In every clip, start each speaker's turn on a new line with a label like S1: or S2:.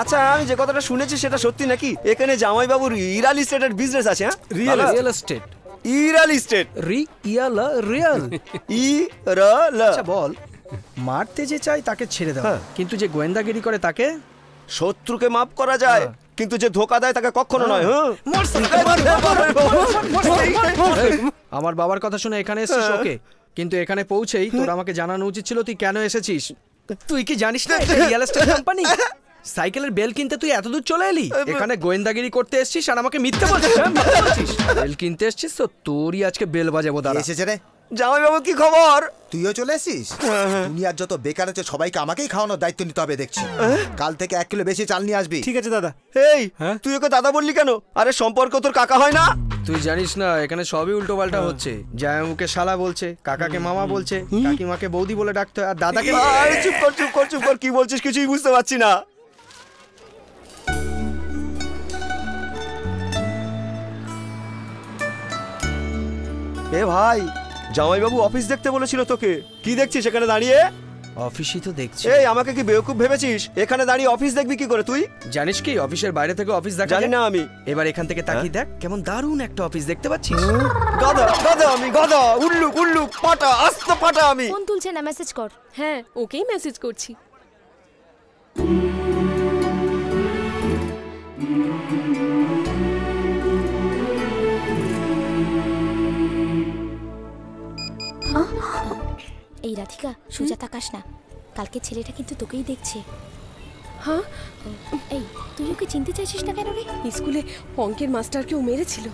S1: আচ্ছা আমি যে কথাটা শুনেছি সেটা সত্যি নাকি? এখানে জামাইবাবুর রিয়েল এস্টেটের বিজনেস আছে?
S2: Real estate?
S1: Real estate
S2: Real
S1: আচ্ছা
S2: বল, মারতে যে চাই তাকে ছেড়ে দাও, কিন্তু যে গোয়েন্দাগিরি করে তাকে?
S1: শত্রুকে মাফ করা যায়, কিন্তু যে ধোকা দেয় তাকে কখনো নয়।
S2: আমার বাবার কথা শুনে এখানে এসেছিস ওকে, কিন্তু এখানে পৌঁছেই তোর আমাকে জানানো উচিত ছিল তুই কেন এসেছিস। তুই কি জানিস না এটা রিয়েল এস্টেট কোম্পানি? সাইকেলের বেল কিনতে তুই এত দূর চলে এলি, এখানে গোয়েন্দাগিরি করতে এসেছিস আর আমাকে মিথ্যে বলছিস। বেল কিনতে এসেছিস তো তোরই আজকে বেল বাজাবো। দাঁড়া।
S3: এসেছে রে
S1: জামাইবাবু, কি খবর?
S3: তুইও চলে এসেছিস? দুনিয়ার যত বেকার আছে সবাইকে আমাকেই খাওয়ানোর দায়িত্ব নিতে হবে দেখছি। কাল থেকে 1 কিলো বেশি চাল নিয়ে আসবি।
S2: ঠিক আছে দাদা।
S1: এই তুই ওকে দাদা বললি কেন? আরে সম্পর্ক তোর কাকা হয় না?
S2: তুই জানিস না এখানে সবই উল্টো পাল্টা হচ্ছে। জামাইবাবুকে শালা বলছে, কাকাকে মামা বলছে, কাকিমাকে বৌদি বলে ডাকতে হয়, আর দাদাকে।
S1: চুপ কর, কি বলছিস কিছুই বুঝতে পারছি না। এ ভাই, জামাইবাবু অফিস দেখতে বলেছিল তোকে। কি দেখছিস এখানে দাঁড়িয়ে?
S2: অফিসই তো দেখছি।
S1: এই আমাকে কি বেওকুফ ভেবেছিস? এখানে দাঁড়িয়ে অফিস দেখবি কি করে তুই?
S2: জানিস কি অফিসের বাইরে থেকে অফিস দেখা
S1: জানি না আমি।
S2: এবার এখান থেকে তাকিয়ে দেখ, কেমন দারুণ একটা অফিস দেখতে পাচ্ছিস।
S1: গাধা উল্লুক পাটা আস্ত পাটা। আমি
S4: ফোন তুলছে না, মেসেজ কর।
S5: হ্যাঁ ওকেই মেসেজ করছি।
S4: এই রাধিকা, সোজা তাকাস না, কালকে ছেলেটা কিন্তু তোকেই দেখছে।
S5: হ্যাঁ,
S4: এই তুই ওকে চিনতে চাইছিস না কেন রে?
S5: স্কুলে অঙ্কের মাস্টারকে ও মেরেছিল,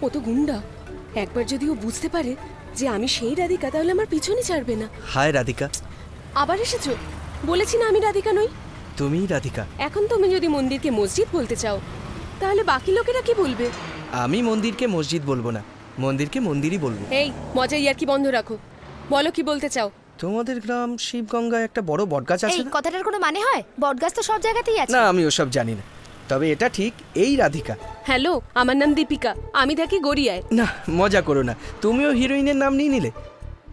S5: ও তো গুন্ডা। একবার যদি ও বুঝতে পারে যে আমি সেই রাধিকা, তাহলে আমার পিছনে ছাড়বে না।
S2: হাই রাধিকা।
S5: আবার এসেছো? বলেছি না আমি রাধিকা নই।
S2: তুমিই রাধিকা।
S5: এখন তুমি যদি মন্দিরকে মসজিদ বলতে চাও, তাহলে বাকি লোকেরা কি বলবে?
S2: আমি মন্দিরকে মসজিদ বলবো না, মন্দিরকে মন্দিরই বলবো।
S5: এই মজা ইয়ার্কি বন্ধ রাখো, বলো কি বলতে চাও।
S2: তোমাদের গ্রাম শিবগঙ্গায় একটা বড় বটগাছ আছে।
S4: এই কথাটার কোনো মানে হয়? বটগাছ তো সব জায়গাতেই আছে।
S2: না আমি ওসব জানি না, তবে এটা ঠিক এই রাধিকা।
S5: হ্যালো, আমার নাম দীপিকা, আমি থাকি গড়িয়ায়।
S2: না মজা করো না, তুমিও হিরোইনের নাম নিয়ে নিলে।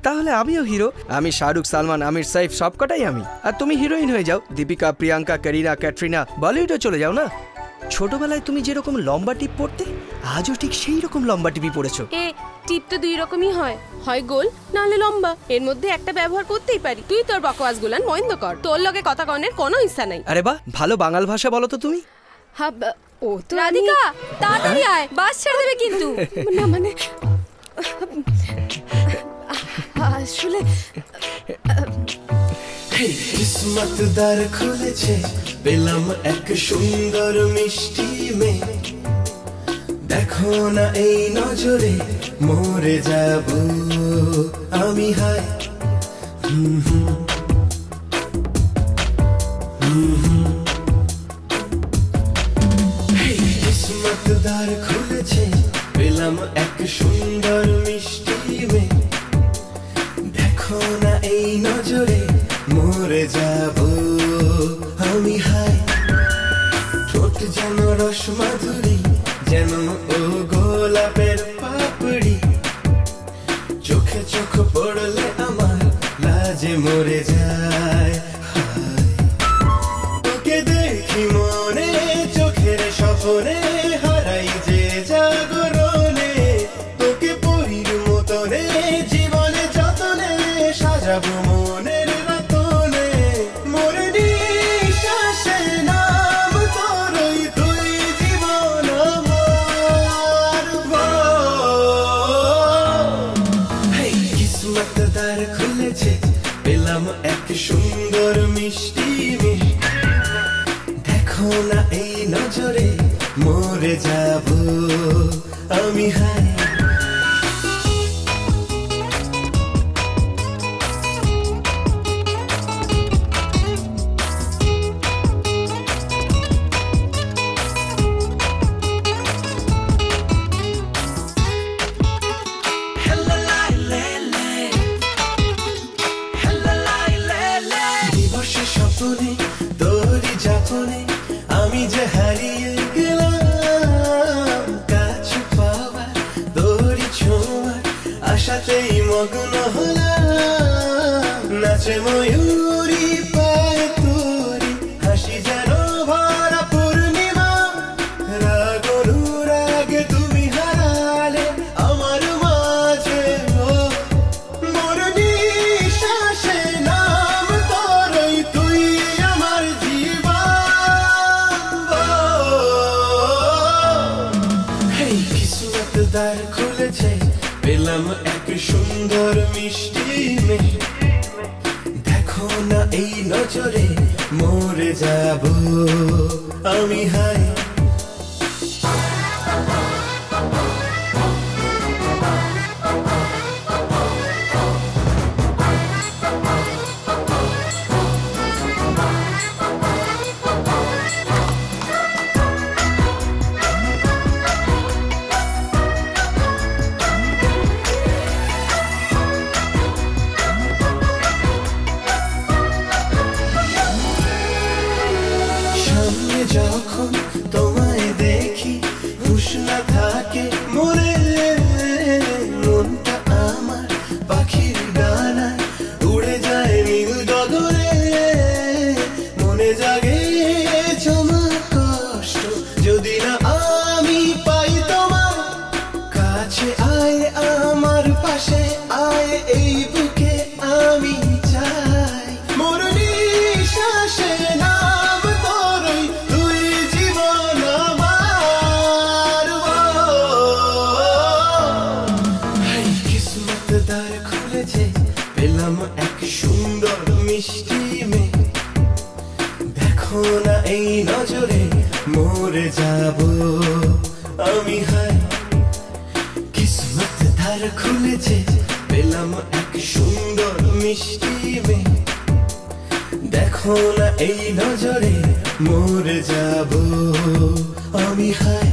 S2: তাহলে আমিও হিরো, আমি শাহরুখ, সালমান, আমির, সাইফ সবকটাই আমি। আর তুমি হিরোইন হয়ে যাও, দীপিকা, প্রিয়াঙ্কা, করিনা, ক্যাটরিনা, বলিউডে চলে যাও না। ছোটবেলায় তুমি যেরকম লম্বা টিপ পড়তে, আজও ঠিক সেই রকম লম্বা টিপি পড়েছো।
S5: টিপ তো 2 রকমই হয়, হয় গোল নাহলে লম্বা, এর মধ্যে একটা ব্যবহার করতেই পারি। তুই তোর বকওয়াস গুলান বন্ধ কর, তোর লগে কথা কনের কোনো ইচ্ছা নাই।
S2: আরে বাহ, ভালো বাঙাল ভাষা বলো তো তুমি।
S5: ও তো
S4: রাধিকা তাড়াতাড়ি আয়, বাস ছেড়ে দেবে কিন্তু।
S5: না মানে আসলে
S6: কিসমত দ্বার খুলেছে, পেলাম এক সুন্দর মিষ্টি মেয়ে। দেখো না এই নজরে মরে যাব আমি। হায় কিসমত দ্বার খুলেছে, পেলাম এক সুন্দর মিষ্টি মেয়ে। দেখো না এই নজরে মরে যাব আমি। হায় ঠোঁট যেন রস মাধুরী, যেন ও গোলাপের পাপড়ি। চোখে চোখ পড়লে আমার লাজে মরে যায়। তোকে দেখি মনে চোখের স্বপ্নে, হারাই যে জাগরণে। তোকে পরীর মতনে জীবনে যতনে সাজাবো মনের রতনে। মোরে নিঃশ্বাসে নাম তোরই, তুই জীবন আমার। কিসমত দ্বার খুলেছে, পেলাম এক সুন্দর মিষ্টি মেয়ে। দেখো না এই নজরে মরে যাব আমি। হায় স্বপ্নে তোরই যাপনে আমি যে হারিয়ে গেলাম। কাছ পাওয়ার তোরই ছোঁয়ার আশাতেই মগ্ন হলাম। নাচে ময়ূরী পায় তোরই হাসি যেন ভরা দ্বার খুলেছে, পেলাম এক সুন্দর মিষ্টি মেয়ে। দেখো না এই নজরে মরে যাব আমি, হাই যখন তোমায় দেখি হুঁশ না থাকে মরে, মনটা আমার পাখির ডানায় উড়ে যায় নীল গগনে। মনে জাগে তোমার কষ্ট, যদি না আমি পাই তোমার কাছে। আয় আমার পাশে আয়, এই বুকে আমি চাই মোর নিঃশ্বাসে নাম তোরই, তুই জীবন আমার। হাই কিসমত দ্বার খুলেছে, পেলাম এক সুন্দর মিষ্টি মেয়ে। দেখো না এই নজরে মরে যাব আমি, হাই কিসমত দ্বার খুলেছে, পেলাম এক সুন্দর মিষ্টি মেয়ে। দেখো না এই নজরে মরে যাব আমি, হাই।